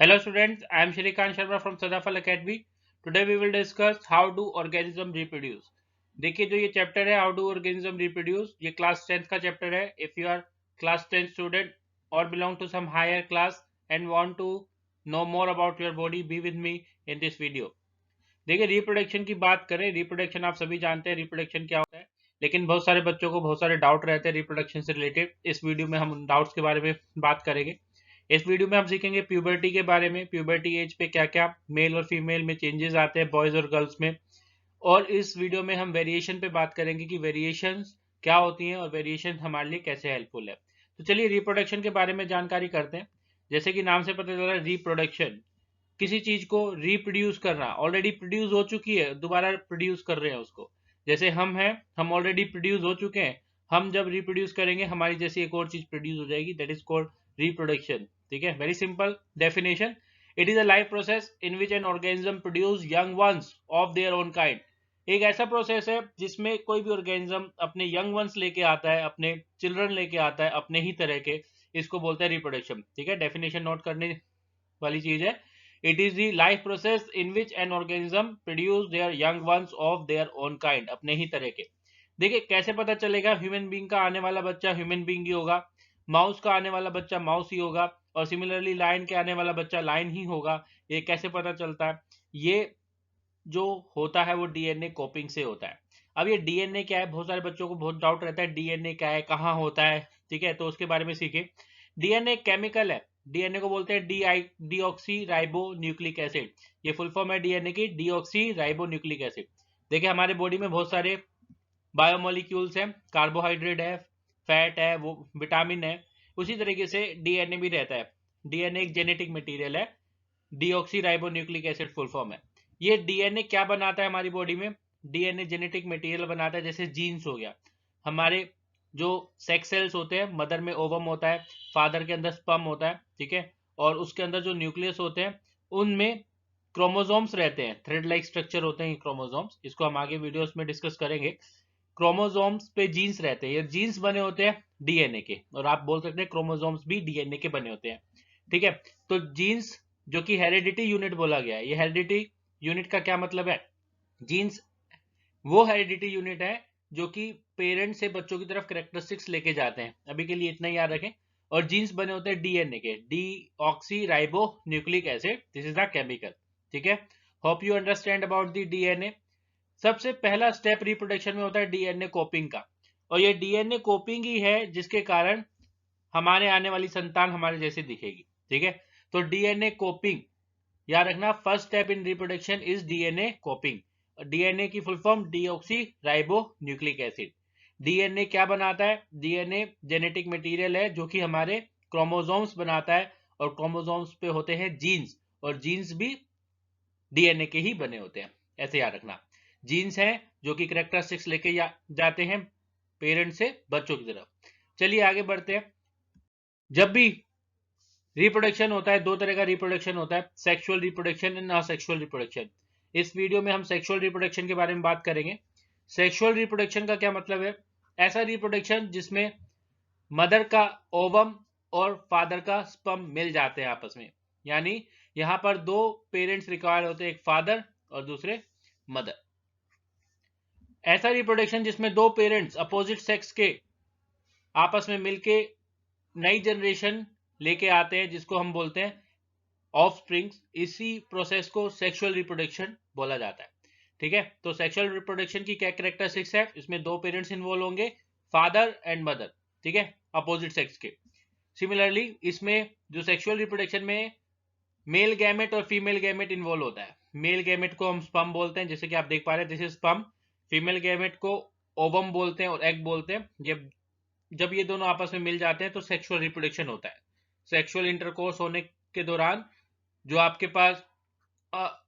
Hello students, I am Shrikant Sharma from Sadafal Academy. Today we will discuss how do organism reproduce. देखिए जो ये chapter है how do organism reproduce, ये class 10th का chapter है. If you are class 10 student or belong to some higher class and want to know more about your body, be with me in this video. देखिए reproduction की बात करें, reproduction आप सभी जानते हैं रिप्रोडक्शन क्या होता है, लेकिन बहुत सारे बच्चों को बहुत सारे डाउट रहते हैं रिप्रोडक्शन से रिलेटेड. इस वीडियो में हम उन डाउट्स के बारे में बात करेंगे. इस वीडियो में हम सीखेंगे प्यूबर्टी के बारे में, प्यूबर्टी एज पे क्या क्या मेल और फीमेल में चेंजेस आते हैं, बॉयज और गर्ल्स में. और इस वीडियो में हम वेरिएशन पे बात करेंगे कि वेरिएशंस क्या होती हैं और वेरिएशन हमारे लिए कैसे हेल्पफुल है. तो चलिए रिप्रोडक्शन के बारे में जानकारी करते हैं. जैसे कि नाम से पता चल रहा है रिप्रोडक्शन, किसी चीज को रिप्रोड्यूस करना. ऑलरेडी प्रोड्यूस हो चुकी है, दोबारा प्रोड्यूस कर रहे हैं उसको. जैसे हम हैं, हम ऑलरेडी प्रोड्यूस हो चुके हैं, हम जब रिप्रोड्यूस करेंगे हमारी जैसी एक और चीज प्रोड्यूस हो जाएगी, दैट इज कॉल्ड रिप्रोडक्शन. ठीक है, very simple definition. It is a life process in which an organism produce young ones of their own kind. एक ऐसा प्रोसेस है जिसमें कोई भी ऑर्गेनिज्म अपने यंग वंस लेके आता है, अपने चिल्ड्रन लेके आता है अपने ही तरह के. इसको बोलते हैं रिप्रोडक्शन. ठीक है, डेफिनेशन नोट करने वाली चीज है. It is the life process in which an organism produce their young ones of their own kind, अपने ही तरह के. देखिए कैसे पता चलेगा, ह्यूमन बींग का आने वाला बच्चा ह्यूमन बींग ही होगा, माउस का आने वाला बच्चा माउस ही होगा, और सिमिलरली लायन के आने वाला बच्चा लायन ही होगा. ये कैसे पता चलता है? ये जो होता है वो डीएनए कॉपिंग से होता है. अब ये डीएनए क्या है, बहुत सारे बच्चों को बहुत डाउट रहता है डीएनए क्या है, कहाँ होता है. ठीक है, तो उसके बारे में सीखे. डीएनए केमिकल है. डीएनए को बोलते हैं डीऑक्सी राइबो न्यूक्लिक एसिड. ये फुल फॉर्म है डीएनए की, डीऑक्सी राइबो न्यूक्लिक एसिड. देखिए हमारे बॉडी में बहुत सारे बायोमोलिक्यूल्स हैं, कार्बोहाइड्रेट है, फैट है, वो विटामिन है. उसी तरीके से डीएनए भी रहता है. डीएनए एक जेनेटिक मटेरियल है, deoxy ribo nucleic acid full form है. ये डीएनए क्या बनाता है हमारी बॉडी में? डीएनए जेनेटिक मटेरियल बनाता है. जैसे जीन्स हो गया, हमारे जो सेक्स सेल्स होते हैं, मदर में ओवम होता है, फादर के अंदर स्पर्म होता है. ठीक है, और उसके अंदर जो न्यूक्लियस होते हैं उनमें क्रोमोसोम्स रहते हैं, थ्रेड लाइक स्ट्रक्चर होते हैं क्रोमोसोम्स. इसको हम आगे वीडियोस में डिस्कस करेंगे. क्रोमोसोम्स पे जीन्स रहते हैं, ये जीन्स बने होते हैं डीएनए के, और आप बोल सकते हैं क्रोमोसोम्स भी डीएनए के बने होते हैं. ठीक है, तो जीन्स जो कि हेरिडिटी यूनिट बोला गया है, ये हेरिडिटी यूनिट का क्या मतलब है? जीन्स वो हेरिडिटी यूनिट है जो कि पेरेंट से बच्चों की तरफ कैरेक्टरिस्टिक्स लेके जाते हैं. अभी के लिए इतना ही याद रखें. और जीन्स बने होते हैं डीएनए के, deoxy ribo nucleic acid. This is the chemical. ठीक है, hope you understand about the DNA. सबसे पहला स्टेप रिप्रोडक्शन में होता है डीएनए कोपिंग का, और ये डीएनए कोपिंग ही है जिसके कारण हमारे आने वाली संतान हमारे जैसे दिखेगी. ठीक है, तो डीएनए कोपिंग याद रखना, first step in reproduction is DNA copying. DNA की full form deoxyribonucleic acid. DNA क्या बनाता है? डीएनए जेनेटिक मटेरियल है जो कि हमारे क्रोमोसोम्स बनाता है, और क्रोमोसोम्स पे होते हैं जीन्स, और जीन्स भी डीएनए के ही बने होते हैं. ऐसे याद रखना, जीन्स हैं जो कि कैरेक्टरिस्टिक्स लेके जाते हैं पेरेंट से बच्चों की तरफ. चलिए आगे बढ़ते हैं. जब भी रिप्रोडक्शन होता है, दो तरह का रिप्रोडक्शन होता है, sexual reproduction and asexual reproduction. इस वीडियो में हम सेक्सुअल रिप्रोडक्शन के बारे में बात करेंगे. सेक्सुअल रिप्रोडक्शन का क्या मतलब है? ऐसा रिप्रोडक्शन जिसमें मदर का ओवम और फादर का स्पर्म मिल जाते हैं आपस में. यानी यहां पर दो पेरेंट्स रिक्वायर होते हैं, एक फादर और दूसरे मदर. ऐसा रिप्रोडक्शन जिसमें दो पेरेंट्स अपोजिट सेक्स के आपस में मिलके नई जनरेशन लेके आते हैं, जिसको हम बोलते हैं ऑफस्प्रिंग्स. इसी प्रोसेस को सेक्सुअल रिप्रोडक्शन बोला जाता है. ठीक है, तो सेक्सुअल रिप्रोडक्शन की क्या कैरेक्टरिस्टिक्स है? इसमें दो पेरेंट्स इन्वॉल्व होंगे, फादर एंड मदर. ठीक है, अपोजिट सेक्स के. सिमिलरली इसमें जो सेक्सुअल रिप्रोडक्शन में मेल गैमेट और फीमेल गैमेट इन्वॉल्व होता है. मेल गैमेट को हम स्पर्म बोलते हैं, जैसे कि आप देख पा रहे हैं, this is sperm. Female gamete को ओवम बोलते हैं और एग बोलते हैं. जब ये दोनों आपस में मिल जाते हैं तो सेक्सुअल रिप्रोडक्शन होता है. सेक्सुअल इंटरकोर्स होने के दौरान जो आपके पास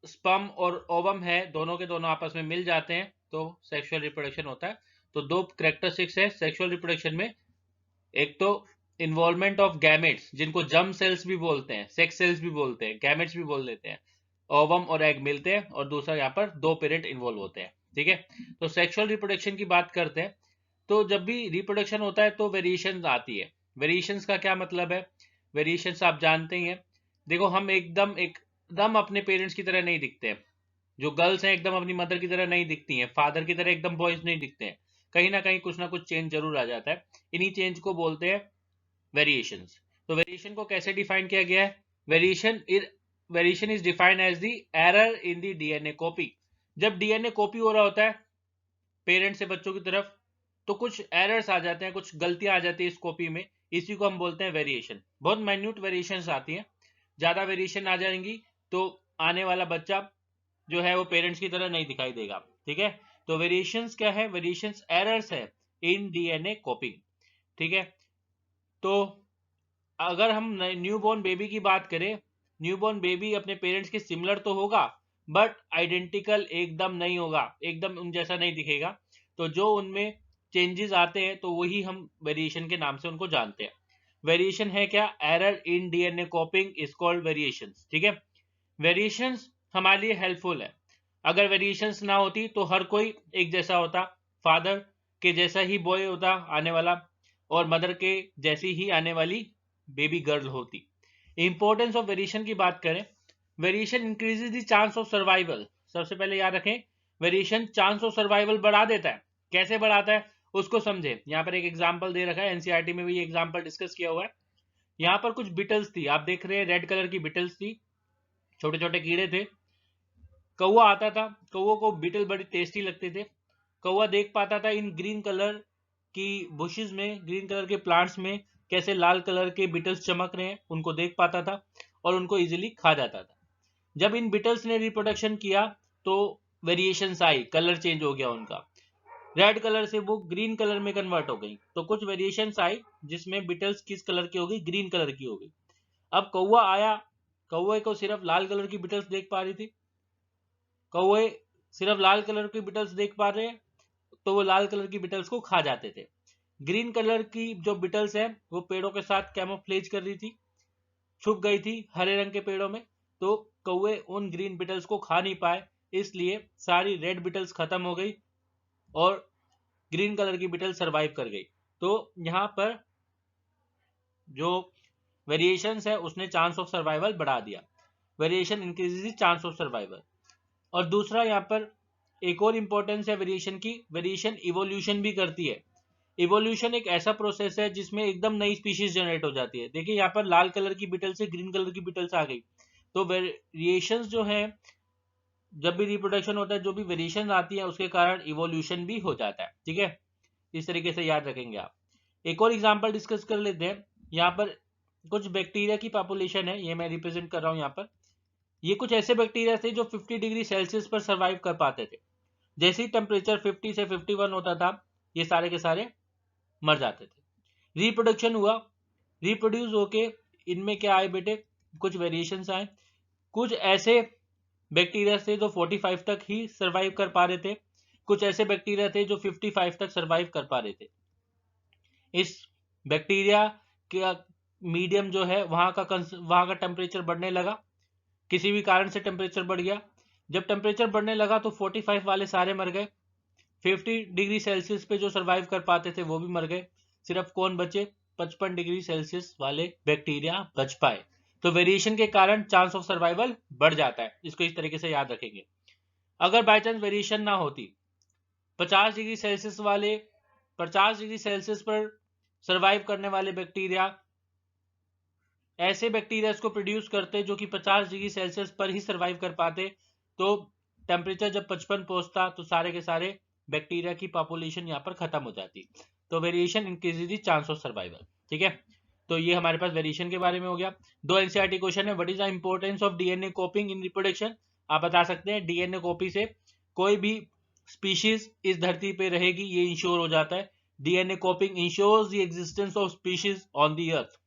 स्पर्म और ओवम है, दोनों के दोनों आपस में मिल जाते हैं, तो सेक्सुअल रिप्रोडक्शन होता है. तो दो कैरेक्टरिस्टिक्स है सेक्सुअल रिप्रोडक्शन में. एक तो इन्वॉल्वमेंट ऑफ गैमेट्स, जिनको जर्म सेल्स भी बोलते हैं, सेक्स सेल्स भी बोलते हैं, गैमेट्स भी बोल देते हैं. ओवम और एग मिलते हैं, और दूसरा यहाँ पर दो पेरेंट इन्वॉल्व होते हैं. ठीक है, तो सेक्सुअल रिप्रोडक्शन की बात करते हैं. तो जब भी रिप्रोडक्शन होता है तो वेरिएशंस आती है. वेरिएशंस का क्या मतलब है? वेरिएशंस आप जानते ही हैं. देखो हम एकदम अपने पेरेंट्स की तरह नहीं दिखते हैं। जो गर्ल्स हैं एकदम अपनी मदर की तरह नहीं दिखती हैं, फादर की तरह एकदम बॉयज नहीं दिखते हैं, कहीं ना कहीं कुछ ना कुछ चेंज जरूर आ जाता है। इन्हीं चेंज को बोलते हैं वेरिएशंस। तो वेरिएशन को कैसे डिफाइन किया गया है? Variation is defined as the error in the DNA copy. जब डीएनए कॉपी हो रहा होता है पेरेंट्स से बच्चों की तरफ, तो कुछ एरर्स आ जाते हैं, कुछ गलतियां आ जाती है इस कॉपी में, इसी को हम बोलते हैं वेरिएशन। बहुत माइन्यूट वेरिएशंस आती हैं, ज्यादा वेरिएशन आ जाएंगी तो आने वाला बच्चा जो है वो पेरेंट्स की तरह नहीं दिखाई देगा। ठीक है, तो वेरिएशंस क्या है? वेरिएशंस एरर्स है इन डीएनए कॉपिंग। ठीक है, तो अगर हम न्यूबॉर्न बेबी की बात करें, न्यूबॉर्न बेबी अपने पेरेंट्स के सिमिलर तो होगा बट आइडेंटिकल एकदम नहीं होगा, एकदम उन जैसा नहीं दिखेगा। तो जो उनमें चेंजेस आते हैं तो वही हम वेरिएशन के नाम से उनको जानते हैं। वेरिएशन है क्या? Error in DNA कॉपिंग is called variations. ठीक है, वेरिएशंस हमारे लिए हेल्पफुल है। अगर वेरिएशंस ना होती तो हर कोई एक जैसा होता, फादर के जैसा ही बॉय होता आने वाला, और मदर के जैसी ही आने वाली बेबी गर्ल होती। इंपॉर्टेंस ऑफ वेरिएशन की बात करें, variation increases the chance of survival. सबसे पहले याद रखें, वेरिएशन चांस ऑफ सर्वाइवल बढ़ा देता है। कैसे बढ़ाता है उसको समझे। यहाँ पर एक एग्जांपल दे रखा है, एनसीईआरटी में भी ये एग्जांपल डिस्कस किया हुआ है। यहाँ पर कुछ बिटल्स थी, आप देख रहे हैं रेड कलर की बिटल्स थी, छोटे छोटे कीड़े थे। कौवा आता था, कौवा को बीटल बड़ी टेस्टी लगते थे। कौवा देख पाता था इन ग्रीन कलर की बुशेस में, ग्रीन कलर के प्लांट्स में कैसे लाल कलर के बीटल्स चमक रहे हैं, उनको देख पाता था और उनको इजीली खा जाता था। जब इन बीटल्स ने रिप्रोडक्शन किया तो वेरिएशंस आई, कलर चेंज हो गया उनका, रेड कलर से वो ग्रीन कलर में कन्वर्ट हो गई। तो कुछ वेरिएशंस आई जिसमें बीटल्स किस कलर की हो गई? ग्रीन कलर की हो गई। अब कौवा आया, कौवे को सिर्फ लाल कलर की बीटल्स देख पा रही थी, कौवे सिर्फ लाल कलर की बिटल्स देख पा रहे हैं, तो वो लाल कलर की बिटल्स को खा जाते थे। ग्रीन कलर की जो बिटल्स है वो पेड़ों के साथ कैमोफ्लेज कर रही थी, छुप गई थी हरे रंग के पेड़ों में, तो कौवे उन ग्रीन बिटल्स को खा नहीं पाए, इसलिए सारी रेड बिटल्स खत्म हो गई और ग्रीन कलर की बिटल सर्वाइव कर गई। तो यहाँ पर जो वेरिएशंस है उसने चांस ऑफ सर्वाइवल बढ़ा दिया। Variation increases chance of survival. और दूसरा यहाँ पर एक और इंपॉर्टेंस है वेरिएशन की, वेरिएशन इवोल्यूशन भी करती है। इवोल्यूशन एक ऐसा प्रोसेस है जिसमें एकदम नई स्पीशीज जनरेट हो जाती है। देखिए यहाँ पर लाल कलर की बिटल से ग्रीन कलर की बिटल्स आ गई, तो वेरिएशंस जो है, जब भी रिप्रोडक्शन होता है जो भी वेरिएशन आती है उसके कारण इवोल्यूशन भी हो जाता है। ठीक है, इस तरीके से याद रखेंगे आप। एक और एग्जांपल डिस्कस कर लेते हैं। यहाँ पर कुछ बैक्टीरिया की पॉपुलेशन है, ये मैं रिप्रेजेंट कर रहा हूँ यहाँ पर। ये कुछ ऐसे बैक्टीरिया थे जो 50 डिग्री सेल्सियस पर सर्वाइव कर पाते थे। जैसे ही टेम्परेचर 50 से 51 होता था ये सारे के सारे मर जाते थे। रिप्रोडक्शन हुआ, रिप्रोड्यूस होके इनमें क्या आए बेटे? कुछ वेरिएशंस आए। कुछ ऐसे बैक्टीरिया थे जो 45 तक ही सर्वाइव कर पा रहे थे, कुछ ऐसे बैक्टीरिया थे जो 55 तक सर्वाइव कर पा रहे थे। इस बैक्टीरिया का मीडियम जो है वहां का टेम्परेचर बढ़ने लगा, किसी भी कारण से टेम्परेचर बढ़ गया। जब टेम्परेचर बढ़ने लगा तो 45 वाले सारे मर गए, 50 डिग्री सेल्सियस पे जो सर्वाइव कर पाते थे वो भी मर गए। सिर्फ कौन बचे? 55 डिग्री सेल्सियस वाले बैक्टीरिया बच पाए। तो वेरिएशन के कारण चांस ऑफ सर्वाइवल बढ़ जाता है, इसको इस तरीके से याद रखेंगे। अगर बाय चांस वेरिएशन ना होती, 50 डिग्री सेल्सियस वाले 50 डिग्री सेल्सियस पर सर्वाइव करने वाले बैक्टीरिया ऐसे बैक्टीरिया को प्रोड्यूस करते जो कि 50 डिग्री सेल्सियस पर ही सर्वाइव कर पाते, तो टेम्परेचर जब 55 पहुंचता तो सारे के सारे बैक्टीरिया की पॉपुलेशन यहाँ पर खत्म हो जाती। तो variation increases the chance of survival. ठीक है, तो ये हमारे पास वेरिएशन के बारे में हो गया। दो एनसीईआरटी क्वेश्चन है, what is the importance of DNA कॉपिंग in reproduction. आप बता सकते हैं डीएनए कॉपी से कोई भी स्पीशीज इस धरती पे रहेगी ये इंश्योर हो जाता है। DNA copying ensures the existence of species on the earth.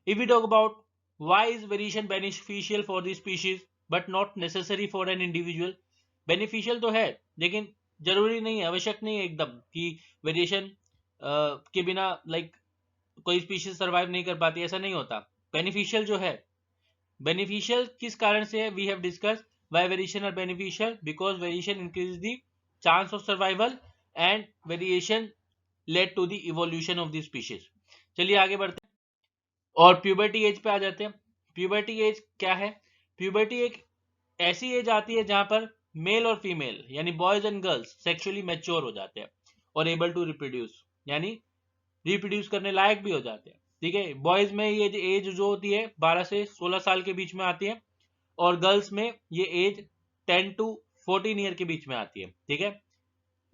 If we talk about why is variation beneficial for the species but not necessary for an individual, beneficial तो है लेकिन जरूरी नहीं है, आवश्यक नहीं है एकदम कि वेरिएशन के बिना कोई स्पीशीज सर्वाइव नहीं कर पाती, ऐसा नहीं होता। बेनिफिशियल जो है, बेनिफिशियल किस कारण से है? We have discuss why variation are beneficial, because variation increase the chance of survival and variation lead to the evolution of the species. चलिए आगे बढ़ते हैं और प्यूबर्टी एज पे आ जाते हैं। प्यूबर्टी एज क्या है? प्यूबर्टी एक ऐसी एज आती है जहां पर मेल और फीमेल यानी boys and girls sexually mature हो जाते हैं और एबल टू रिप्रोड्यूस यानी रिप्रोड्यूस करने लायक भी हो जाते हैं। ठीक है, बॉयज में ये एज जो होती है 12 से 16 साल के बीच में आती है और गर्ल्स में ये एज 10 टू 14 ईयर के बीच में आती है। ठीक है,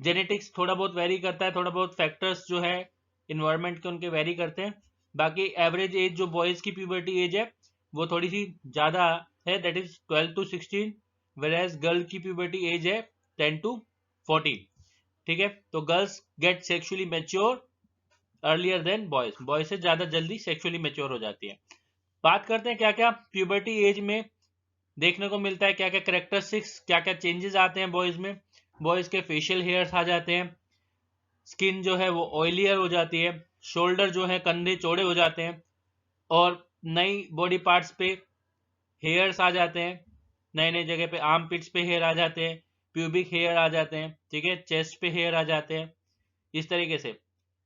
जेनेटिक्स थोड़ा बहुत वेरी करता है, थोड़ा बहुत फैक्टर्स जो है इन्वायरमेंट के उनके वेरी करते हैं। बाकी एवरेज एज जो बॉयज की प्यूबर्टी एज है वो थोड़ी सी ज्यादा है, that is 12 to 16, whereas girl की प्यूबर्टी एज है 10 टू 14। ठीक है, तो girls get sexually mature earlier than boys, boys से ज्यादा जल्दी सेक्सुअली मैच्योर हो जाती है। बात करते हैं क्या क्या प्यूबर्टी एज में देखने को मिलता है, क्या क्या करेक्टरिस्टिक्स, क्या क्या चेंजेस आते हैं बॉयज में। बॉयज के फेशियल हेयर्स आ जाते हैं, स्किन जो है वो ऑयलियर हो जाती है, शोल्डर जो है कंधे चौड़े हो जाते हैं और नई बॉडी पार्ट्स पे हेयर्स आ जाते हैं, नए नए जगह पे आर्म पिट्स पे हेयर आ जाते हैं, प्यूबिक हेयर आ जाते हैं। ठीक है, चेस्ट पे हेयर आ जाते हैं। इस तरीके से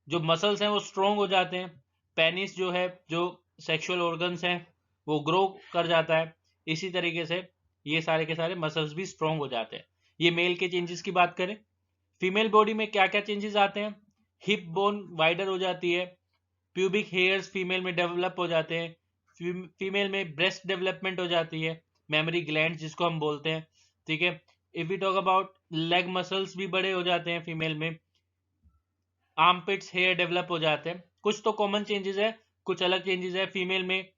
जो मसल्स हैं वो स्ट्रोंग हो जाते हैं, पेनिस जो है जो सेक्सुअल ऑर्गन्स हैं वो ग्रो कर जाता है। इसी तरीके से ये सारे के सारे मसल्स भी स्ट्रोंग हो जाते हैं। ये मेल के चेंजेस की बात करें। फीमेल बॉडी में क्या क्या चेंजेस आते हैं? हिप बोन वाइडर हो जाती है, प्यूबिक हेयर्स फीमेल में डेवलप हो जाते हैं, फीमेल में ब्रेस्ट डेवलपमेंट हो जाती है, मेमोरी ग्लैंड जिसको हम बोलते हैं। ठीक है, if we talk about leg muscles भी बड़े हो जाते हैं फीमेल में, आर्मपिट्स हेयर डेवलप हो जाते हैं। कुछ तो कॉमन चेंजेस है, कुछ अलग चेंजेस है। फीमेल में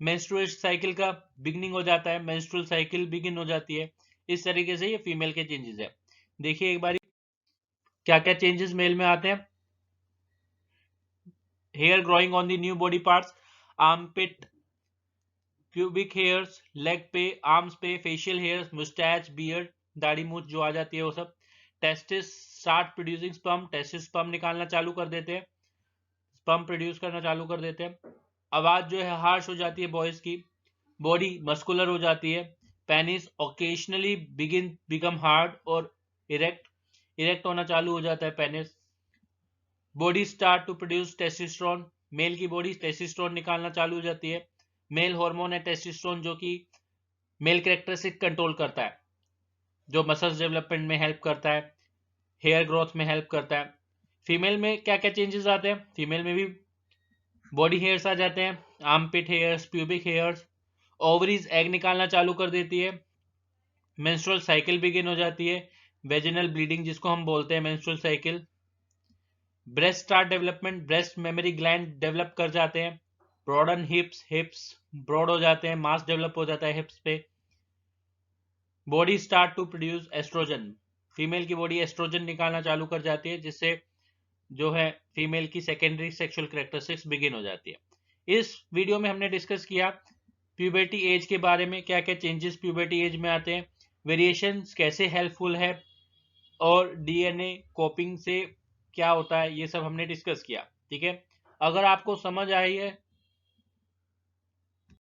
मेंस्ट्रुअल साइकिल का बिगनिंग हो जाता है, मेंस्ट्रुअल साइकिल बिगिन हो जाती है। इस तरीके से ये फीमेल के चेंजेस है। देखिए एक बार क्या क्या चेंजेस मेल में आते हैं। Hair growing on the new body parts, armpit, pubic hairs leg पे, आर्म्स पे, फेशियल हेयर्स, मुस्टैच, बियर्ड, दाढ़ी मूछ जो आ जाती है वो सब। Testis start producing sperm, testis sperm निकालना चालू कर देते हैं, स्पर्म प्रोड्यूस करना चालू कर देते हैं। आवाज जो है हार्श हो जाती है बॉयज की, बॉडी मस्कुलर हो जाती है, पेनिस ओकेशनली बिकम हार्ड और इरेक्ट, इरेक्ट होना चालू हो जाता है penis. Body start to produce testosterone, male की बॉडी टेस्टोस्टेरोन निकालना चालू हो जाती है। मेल हार्मोन है टेस्टोस्टेरोन जो कि मेल कैरेक्टरिस्टिक कंट्रोल करता है, जो मसल्स डेवलपमेंट में हेल्प करता है, हेयर ग्रोथ में हेल्प करता है। फीमेल में क्या क्या चेंजेस आते हैं? फीमेल में भी बॉडी हेयर्स आ जाते हैं, armpit hairs, pubic hairs, ovaries egg निकालना चालू कर देती है, मेंस्ट्रुअल साइकिल बिगिन हो जाती है, वेजिनल ब्लीडिंग जिसको हम बोलते हैं menstrual cycle. Breast start development, breast memory gland develop कर जाते हैं, ब्रॉडन हिप्स, हिप्स ब्रॉड हो जाते हैं, मास डेवलप हो जाता है हिप्स पे। Body start to produce estrogen, female की बॉडी एस्ट्रोजन निकालना चालू कर जाती है जिससे जो है फीमेल की सेकेंडरी सेक्सुअल कैरेक्टरिस्टिक्स बिगिन हो जाती है। इस वीडियो में हमने डिस्कस किया प्यूबर्टी एज के बारे में, क्या क्या चेंजेस प्यूबर्टी एज में आते हैं, वेरिएशंस कैसे हेल्पफुल है और डीएनए कॉपिंग से क्या होता है, ये सब हमने डिस्कस किया। ठीक है, अगर आपको समझ आई है